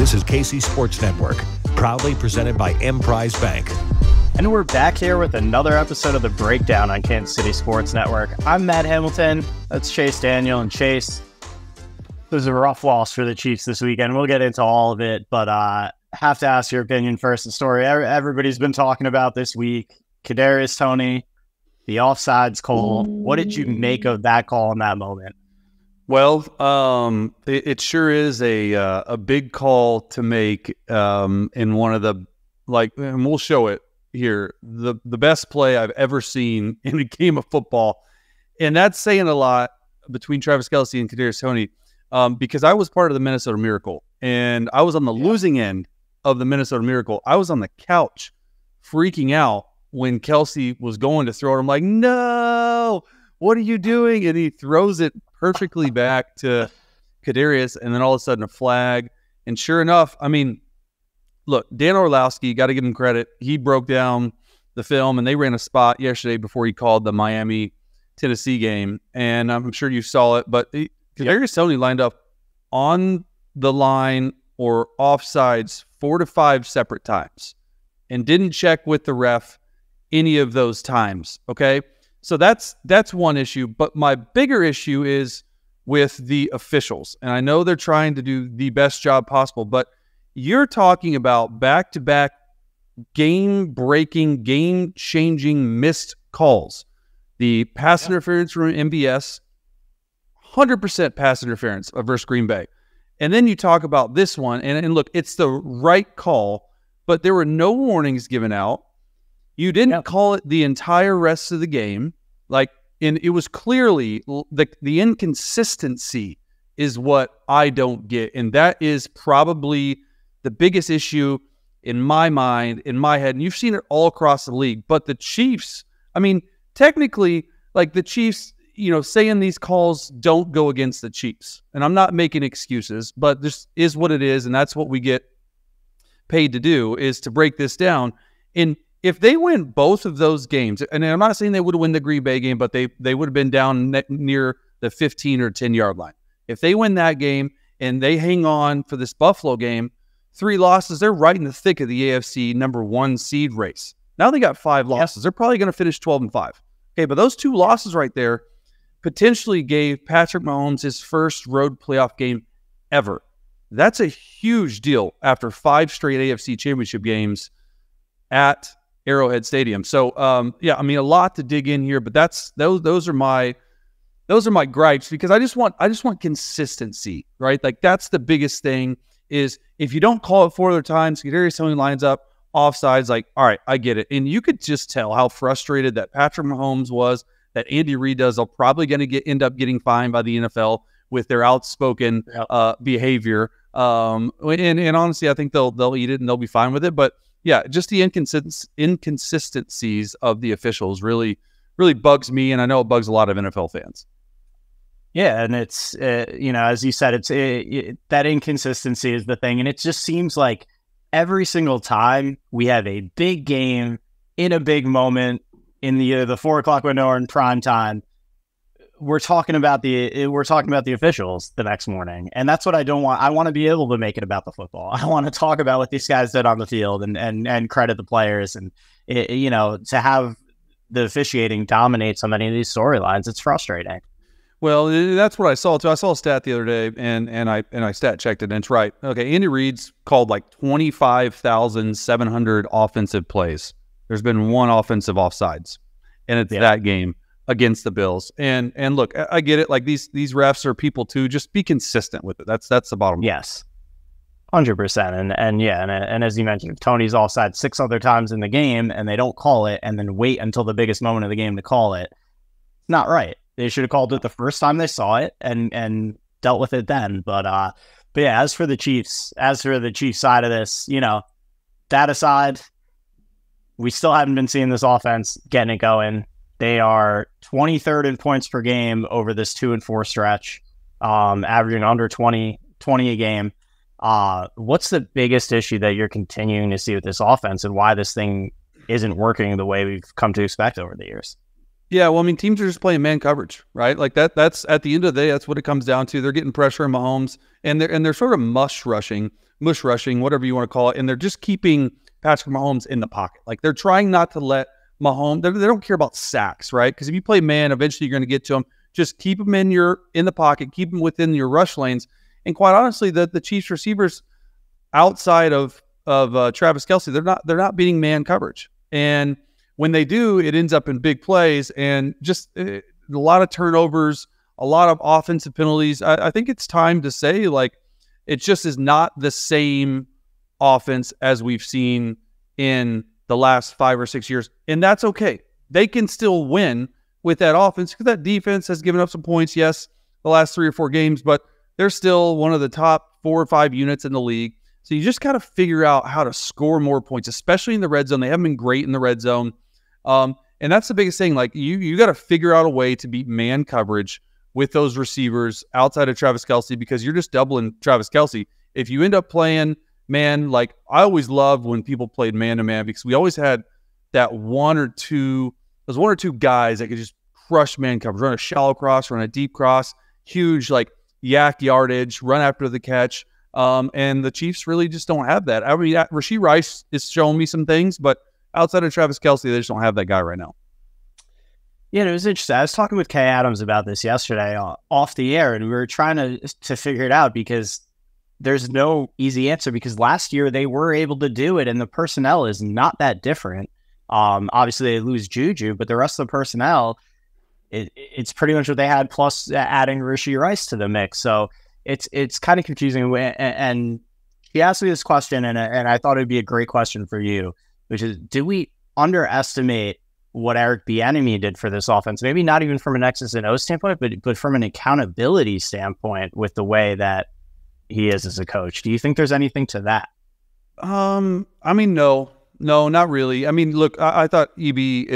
This is KC Sports Network, proudly presented by Emprise Bank. And we're back here with another episode of The Breakdown on Kansas City Sports Network. I'm Matt Hamilton. That's Chase Daniel. And Chase, it was a rough loss for the Chiefs this weekend. We'll get into all of it, but have to ask your opinion first. The story everybody's been talking about this week, Kadarius Toney, the offsides call. What did you make of that call in that moment? Well, it sure is a big call to make in one of the, and we'll show it here, the best play I've ever seen in a game of football. And that's saying a lot between Travis Kelce and Kadarius Toney because I was part of the Minnesota Miracle, and I was on the losing end of the Minnesota Miracle. I was on the couch freaking out when Kelce was going to throw it. I'm like, no, what are you doing? And he throws it perfectly back to Kadarius, and then all of a sudden a flag. And sure enough, I mean, look, Dan Orlovsky, got to give him credit. He broke down the film, and they ran a spot yesterday before he called the Miami-Tennessee game. And I'm sure you saw it, but Kadarius Toney lined up on the line or offsides 4 to 5 separate times and didn't check with the ref any of those times, okay? So that's one issue, but my bigger issue is with the officials. And I know they're trying to do the best job possible, but you're talking about back-to-back game-breaking, game-changing missed calls. The pass interference from MBS, 100% pass interference versus Green Bay. And then you talk about this one, and look, it's the right call, but there were no warnings given out. You didn't call it the entire rest of the game. And it was clearly the inconsistency is what I don't get. And that is probably the biggest issue in my mind, in my head. And you've seen it all across the league. But the Chiefs, I mean, technically, the Chiefs, saying these calls don't go against the Chiefs. And I'm not making excuses, but this is what it is. And that's what we get paid to do, is to break this down. And if they win both of those games, and I'm not saying they would win the Green Bay game, but they would have been down near the 15 or 10-yard line. If they win that game and they hang on for this Buffalo game, 3 losses, they're right in the thick of the AFC number 1 seed race. Now they got 5 losses. They're probably going to finish 12-5. Okay, but those 2 losses right there potentially gave Patrick Mahomes his first road playoff game ever. That's a huge deal after 5 straight AFC championship games at Arrowhead Stadium. So, I mean, a lot to dig in here, but those are my gripes, because I just want consistency, right? That's the biggest thing, is if you don't call it 4 other times, Kadarius Toney lines up offsides, all right, I get it. And you could just tell how frustrated that Patrick Mahomes was, that Andy Reid does. They're probably going to end up getting fined by the NFL with their outspoken behavior. And honestly, I think they'll eat it and they'll be fine with it. But yeah, just the inconsistencies of the officials really bugs me, and I know it bugs a lot of NFL fans. Yeah, and it's, as you said, that inconsistency is the thing, and it just seems like every single time we have a big game in a big moment in the 4 o'clock window or in prime time, we're talking about the officials the next morning, and that's what I don't want. I want to be able to make it about the football. I want to talk about what these guys did on the field and credit the players, and to have the officiating dominate so many of these storylines, it's frustrating. Well, that's what I saw too. I saw a stat the other day, and I stat checked it, and it's right. Okay, Andy Reid's called 25,700 offensive plays. There's been 1 offensive offsides, and it's that game against the Bills. And look, I get it. These refs are people too. Just be consistent with it. That's the bottom line. Yes, 100%. And as you mentioned, if Tony's offside 6 other times in the game and they don't call it, and then wait until the biggest moment of the game to call it, it's not right. They should have called it the first time they saw it and dealt with it then. But yeah, as for the Chiefs side of this, that aside, we still haven't been seeing this offense getting it going. They are 23rd in points per game over this 2-4 stretch, averaging under 20 a game. What's the biggest issue that you're continuing to see with this offense, and why this thing isn't working the way we've come to expect over the years? Yeah, well, I mean, teams are just playing man coverage, right? Like that's at the end of the day, that's what it comes down to. They're getting pressure on Mahomes, and they're sort of mush rushing, whatever you want to call it, and they're just keeping Patrick Mahomes in the pocket. Like they're trying not to let Mahomes. They don't care about sacks, right? Because if you play man, eventually you're going to get to him. Just keep him in the pocket, keep him within your rush lanes, and quite honestly, the Chiefs receivers outside of Travis Kelce, they're not beating man coverage, and when they do, it ends up in big plays and just a lot of turnovers, a lot of offensive penalties. I think it's time to say, like, it just is not the same offense as we've seen in the last 5 or 6 years. And that's okay. They can still win with that offense because that defense has given up some points, yes, the last 3 or 4 games, but they're still one of the top 4 or 5 units in the league. So you just got to figure out how to score more points, especially in the red zone. They haven't been great in the red zone. And that's the biggest thing. Like you got to figure out a way to beat man coverage with those receivers outside of Travis Kelce, because you're just doubling Travis Kelce. If you end up playing man, like I always loved when people played man to man, because we always had that one or two guys that could just crush man coverage, run a shallow cross, run a deep cross, huge, like yak yardage, run after the catch. And the Chiefs really just don't have that. I mean, Rashee Rice is showing me some things, but outside of Travis Kelce, they just don't have that guy right now. Yeah, it was interesting. I was talking with Kay Adams about this yesterday off the air, and we were trying to figure it out because there's no easy answer, because last year they were able to do it, and the personnel is not that different. Obviously, they lose Juju, but the rest of the personnel, it's pretty much what they had, plus adding Rashee Rice to the mix. So it's kind of confusing. And she asked me this question, and I thought it would be a great question for you, which is, do we underestimate what Eric Bieniemy did for this offense? Maybe not even from an X's and O's standpoint, but from an accountability standpoint with the way that he is as a coach. Do you think there's anything to that? I mean, no, not really. I mean, look, I thought EB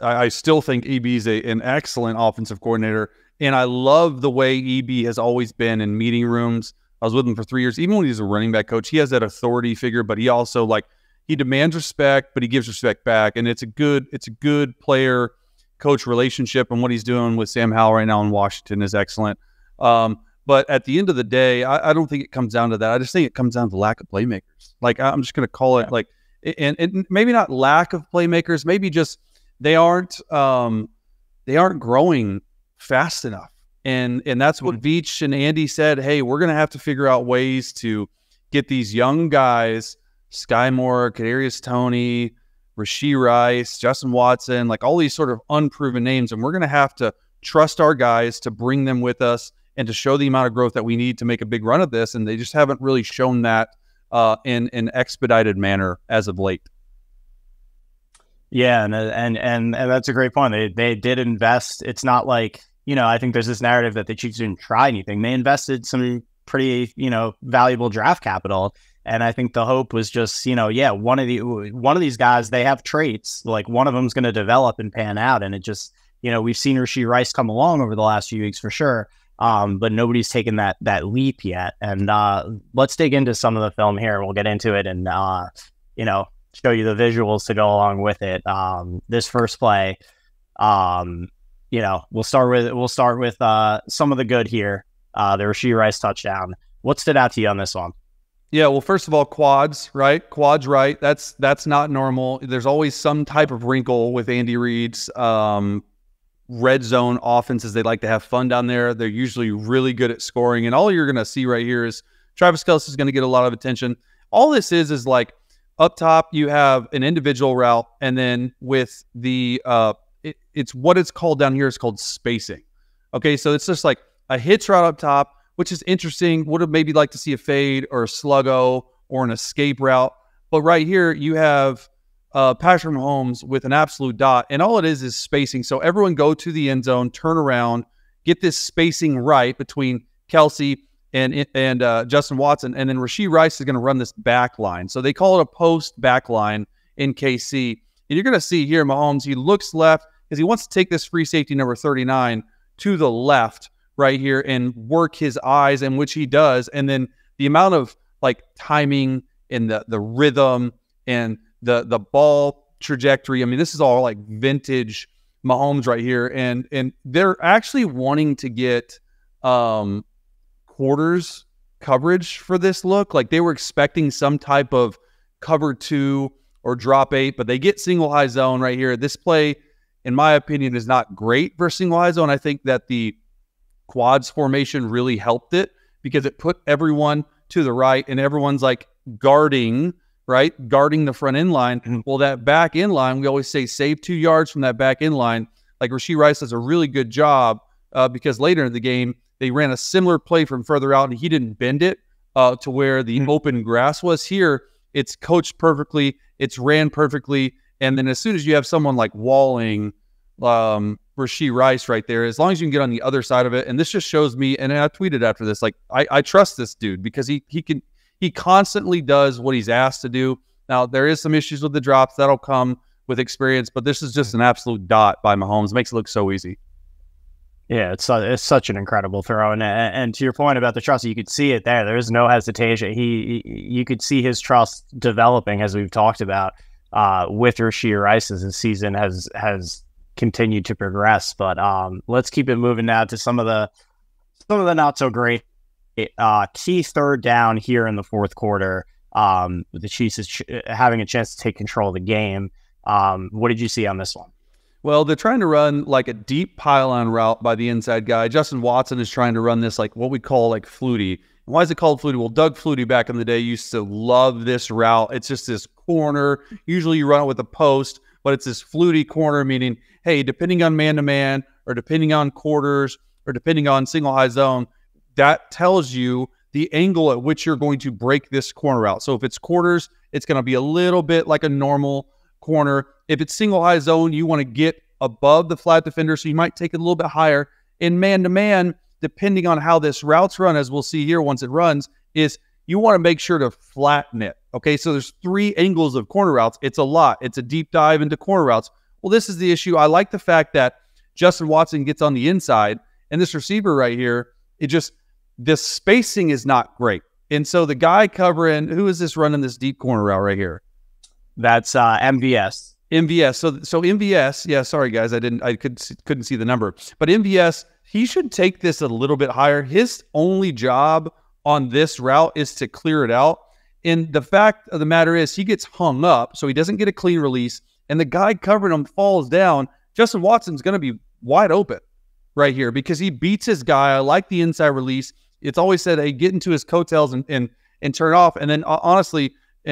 I still think EB is an excellent offensive coordinator, and I love the way EB has always been in meeting rooms. I was with him for 3 years. Even when he's a running back coach, he has that authority figure, but he also he demands respect, but he gives respect back. And it's a good player coach relationship. And what he's doing with Sam Howell right now in Washington is excellent. But at the end of the day, I don't think it comes down to that. I just think it comes down to lack of playmakers. Like, I'm just going to call it and maybe not lack of playmakers, maybe just they aren't growing fast enough. And that's what Veach and Andy said. Hey, we're going to have to figure out ways to get these young guys, Sky Moore, Kadarius Toney, Rashee Rice, Justin Watson, like all these sort of unproven names. And we're going to have to trust our guys to bring them with us and to show the amount of growth that we need to make a big run of this. And they just haven't really shown that in an expedited manner as of late. Yeah, and that's a great point. They did invest. It's not like, I think there's this narrative that the Chiefs didn't try anything. They invested some pretty, valuable draft capital. And I think the hope was just, one of these guys, they have traits, like one of them's going to develop and pan out. And it just, we've seen Rashee Rice come along over the last few weeks for sure. But nobody's taken that leap yet. And let's dig into some of the film here. We'll get into it and, show you the visuals to go along with it. This first play, we'll start with some of the good here. The Rashee Rice touchdown. What stood out to you on this one? Yeah, well, first of all, quads, right? Quads, right? That's not normal. There's always some type of wrinkle with Andy Reid's red zone offenses. They like to have fun down there. They're usually really good at scoring. And all you're going to see right here is Travis Kelce is going to get a lot of attention. All this is like up top, you have an individual route. And then with the, it's what it's called down here is called spacing. Okay, so it's just like a hitch route up top, which is interesting. Would have maybe liked to see a fade or a sluggo or an escape route. But right here, you have Patrick Mahomes with an absolute dot, and all it is spacing. So everyone go to the end zone, turn around, get this spacing right between Kelce and Justin Watson, and then Rashee Rice is going to run this back line. So they call it a post back line in KC. And you're going to see here Mahomes, he looks left because he wants to take this free safety number 39 to the left right here and work his eyes, and which he does. And then the amount of timing and the rhythm and the ball trajectory. I mean, this is all like vintage Mahomes right here, and they're actually wanting to get quarters coverage for this look. Like they were expecting some type of cover 2 or drop 8, but they get single high zone right here. This play, in my opinion, is not great for single high zone. I think that the quads formation really helped it because it put everyone to the right and everyone's like guarding the front end line. Well, that back end line, we always say save 2 yards from that back end line. Like Rashee Rice does a really good job because later in the game, they ran a similar play from further out and he didn't bend it to where the open grass was. Here, it's coached perfectly. It's ran perfectly. And then as soon as you have someone like walling Rashee Rice right there, as long as you can get on the other side of it, and this just shows me, and I tweeted after this, like I trust this dude because he constantly does what he's asked to do. Now, there is some issues with the drops. That'll come with experience, but this is just an absolute dot by Mahomes. Makes it look so easy. Yeah, it's such an incredible throw, and to your point about the trust, you could see it there. There's no hesitation. You could see his trust developing, as we've talked about, with Rashee Rice as his season has continued to progress. But let's keep it moving now to some of the not so great key third down here in the fourth quarter. The Chiefs having a chance to take control of the game. What did you see on this one? Well, they're trying to run like a deep pylon route by the inside guy. Justin Watson is trying to run this like what we call like Flutie. Why is it called Flutie? Well, Doug Flutie back in the day used to love this route. It's just this corner. Usually you run it with a post, but it's this Flutie corner, meaning, hey, depending on man-to-man or depending on quarters or depending on single high zone, that tells you the angle at which you're going to break this corner out. So if it's quarters, it's going to be a little bit like a normal corner. If it's single high zone, you want to get above the flat defender, so you might take it a little bit higher. In man-to-man, depending on how this route's run, as we'll see here once it runs, is you want to make sure to flatten it. Okay, so there's 3 angles of corner routes. It's a lot. It's a deep dive into corner routes. Well, this is the issue. I like the fact that Justin Watson gets on the inside, and this receiver right here, the spacing is not great. And so the guy covering, who is this running this deep corner route right here? That's MVS. MVS. So MVS, yeah, sorry guys, I couldn't see the number. But MVS, he should take this a little bit higher. His only job on this route is to clear it out. And the fact of the matter is he gets hung up, so he doesn't get a clean release, and the guy covering him falls down. Justin Watson's going to be wide open right here because he beats his guy. I like the inside release. It's always said, hey, get into his coattails and turn off, and then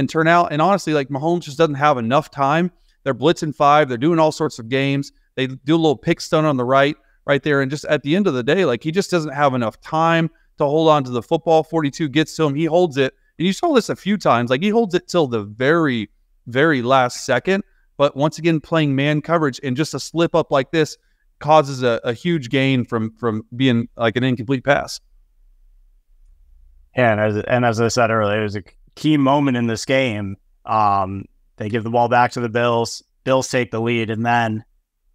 turn out. And honestly, like Mahomes just doesn't have enough time. They're blitzing 5. They're doing all sorts of games. They do a little pick stun on the right there. And just at the end of the day, like he just doesn't have enough time to hold on to the football. 42 gets to him. He holds it. And you saw this a few times. Like he holds it till the very, very last second. But once again, playing man coverage and just a slip up like this causes a huge gain from being like an incomplete pass. Yeah, and as I said earlier, it was a key moment in this game. They give the ball back to the Bills. Bills take the lead, and then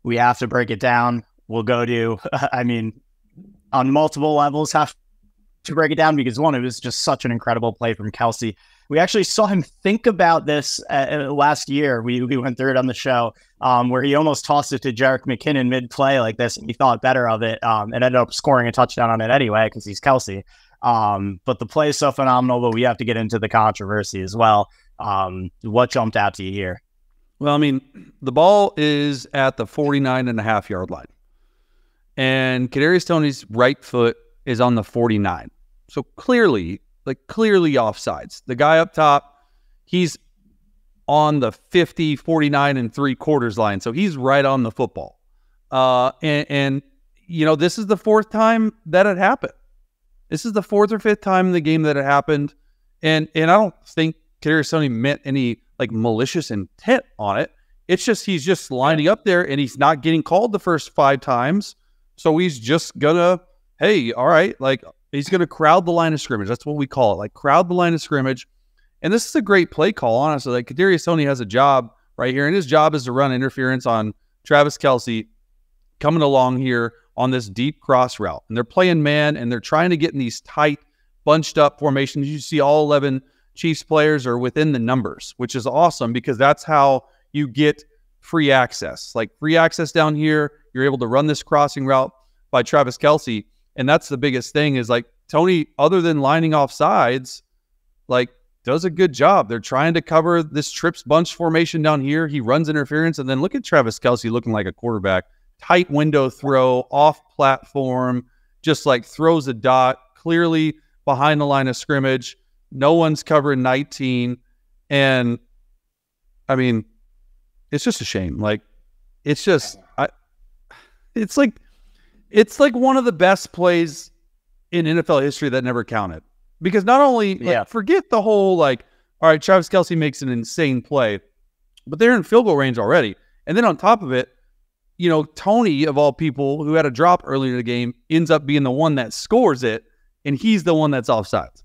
we have to break it down. We'll go to, on multiple levels, have to break it down because, one, it was just such an incredible play from Kelsey. We actually saw him think about this last year. We went through it on the show where he almost tossed it to Jerick McKinnon mid-play like this, and he thought better of it and ended up scoring a touchdown on it anyway because he's Kelsey. But the play is so phenomenal, but we have to get into the controversy as well. What jumped out to you here? Well, I mean, the ball is at the 49.5-yard line. And Kadarius Toney's right foot is on the 49. So clearly offsides. The guy up top, he's on the 50, 49 and 3/4 line. So he's right on the football. And this is the 4th time that it happened. This is the 4th or 5th time in the game that it happened. And I don't think Kadarius Toney meant any like malicious intent on it. It's just he's just lining up there and he's not getting called the first 5 times. So he's just gonna, hey, all right, like he's gonna crowd the line of scrimmage. That's what we call it, like crowd the line of scrimmage. And this is a great play call, honestly. Like Kadarius Toney has a job right here, and his job is to run interference on Travis Kelce coming along here on this deep cross route. And they're playing man, and they're trying to get in these tight, bunched up formations. You see all 11 Chiefs players are within the numbers, which is awesome because that's how you get free access. Like free access down here, you're able to run this crossing route by Travis Kelce. And that's the biggest thing is like Tony, other than lining off sides, like does a good job. They're trying to cover this trips bunch formation down here. He runs interference. And then look at Travis Kelce looking like a quarterback. Tight window throw, off platform, just like throws a dot, clearly behind the line of scrimmage. No one's covering 19. And I mean, it's just a shame. Like, it's just, it's like one of the best plays in NFL history that never counted. Because not only, forget the whole, like, all right, Travis Kelce makes an insane play, but they're in field goal range already. And then on top of it, you know, Tony, of all people, who had a drop earlier in the game, ends up being the one that scores it, and he's the one that's offsides.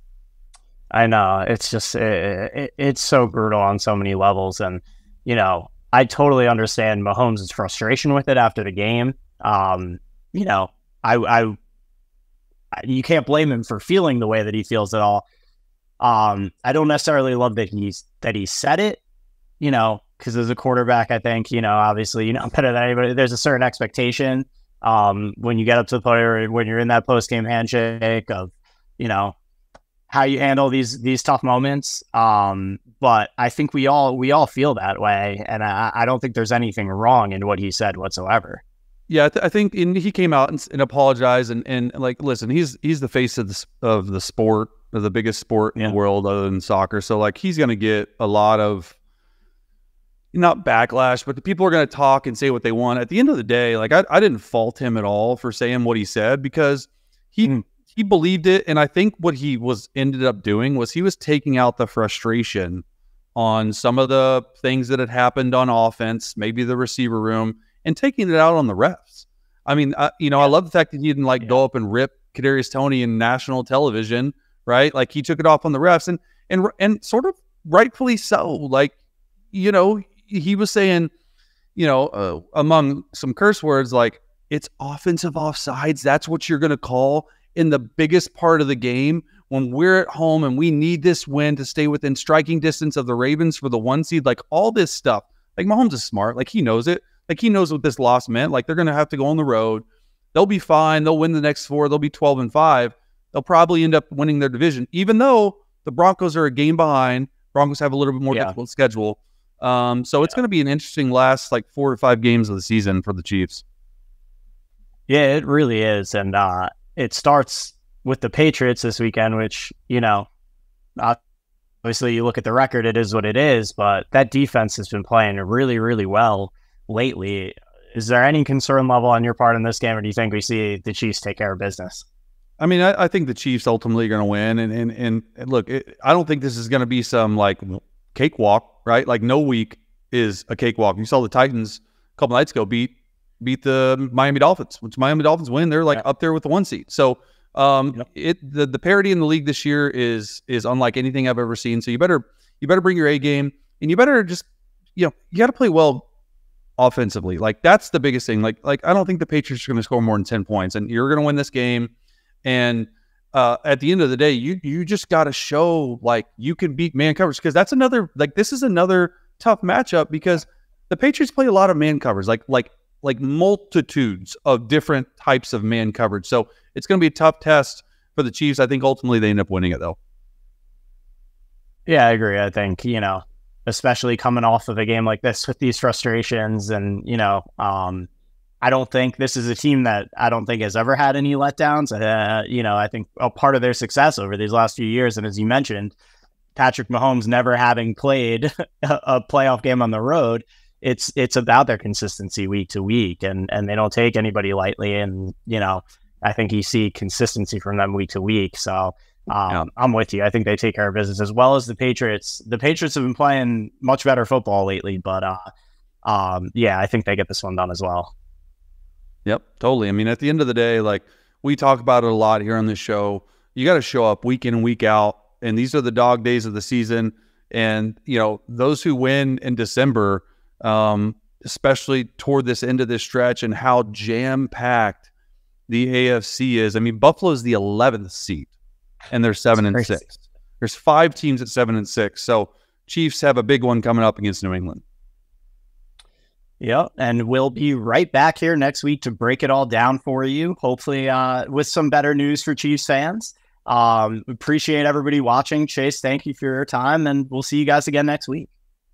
I know. It's just, it's so brutal on so many levels. And, you know, I totally understand Mahomes' frustration with it after the game. You know, you can't blame him for feeling the way that he feels at all. I don't necessarily love that he said it, you know, because as a quarterback, I think, you know, obviously, you know, better than anybody, there's a certain expectation when you get up to the player, when you're in that post-game handshake of, you know, how you handle these tough moments. But I think we all feel that way. And I don't think there's anything wrong in what he said whatsoever. Yeah, I think he came out and apologized and like, listen, he's the face of the sport, of the biggest sport in the world other than soccer. So like, he's going to get a lot of, not backlash, but the people are going to talk and say what they want. At the end of the day, like I didn't fault him at all for saying what he said because he believed it. And I think what he ended up doing was he was taking out the frustration on some of the things that had happened on offense, maybe the receiver room, and taking it out on the refs. I mean, I love the fact that he didn't go up and rip Kadarius Toney in national television, right? Like he took it off on the refs and sort of rightfully so. Like, you know, he was saying, you know, among some curse words, like it's offensive offsides. That's what you're going to call in the biggest part of the game when we're at home and we need this win to stay within striking distance of the Ravens for the 1 seed. Like all this stuff. Like Mahomes is smart. Like he knows it. Like he knows what this loss meant. Like they're going to have to go on the road. They'll be fine. They'll win the next 4. They'll be 12-5. They'll probably end up winning their division, even though the Broncos are a game behind. Broncos have a little bit more difficult schedule. So it's going to be an interesting last 4 to 5 games of the season for the Chiefs. Yeah, it really is. And it starts with the Patriots this weekend, which, you know, obviously you look at the record, it is what it is, but that defense has been playing really, really well lately. Is there any concern level on your part in this game, or do you think we see the Chiefs take care of business? I mean, I think the Chiefs ultimately are going to win. And look, I don't think this is going to be some cakewalk, right? Like no week is a cakewalk. You saw the Titans a couple nights ago beat the Miami Dolphins, which Miami Dolphins win. They're up there with the 1 seed. So the parity in the league this year is unlike anything I've ever seen. So you better bring your A game, and you better just, you got to play well offensively. Like that's the biggest thing. Like I don't think the Patriots are going to score more than 10 points, and you're going to win this game. And at the end of the day, you just got to show you can beat man coverage, because that's another this is another tough matchup, because the Patriots play a lot of man covers, like multitudes of different types of man coverage. So it's going to be a tough test for the Chiefs. I think ultimately they end up winning it though. Yeah, I agree. I think, especially coming off of a game like this with these frustrations and, I don't think this is a team that I don't think has ever had any letdowns. I think a part of their success over these last few years, and as you mentioned, Patrick Mahomes never having played a playoff game on the road, it's about their consistency week to week, and they don't take anybody lightly. And, I think you see consistency from them week to week. So I'm with you. I think they take care of business, as well as the Patriots. The Patriots have been playing much better football lately, but I think they get this one done as well. Yep, totally. I mean, at the end of the day, we talk about it a lot here on this show. You got to show up week in and week out, and these are the dog days of the season. And, those who win in December, especially toward this end of this stretch and how jam-packed the AFC is. I mean, Buffalo's the 11th seed, and they're 7-6. There's 5 teams at 7-6. So Chiefs have a big one coming up against New England. Yep. And we'll be right back here next week to break it all down for you, hopefully with some better news for Chiefs fans. Appreciate everybody watching. Chase, thank you for your time, and we'll see you guys again next week.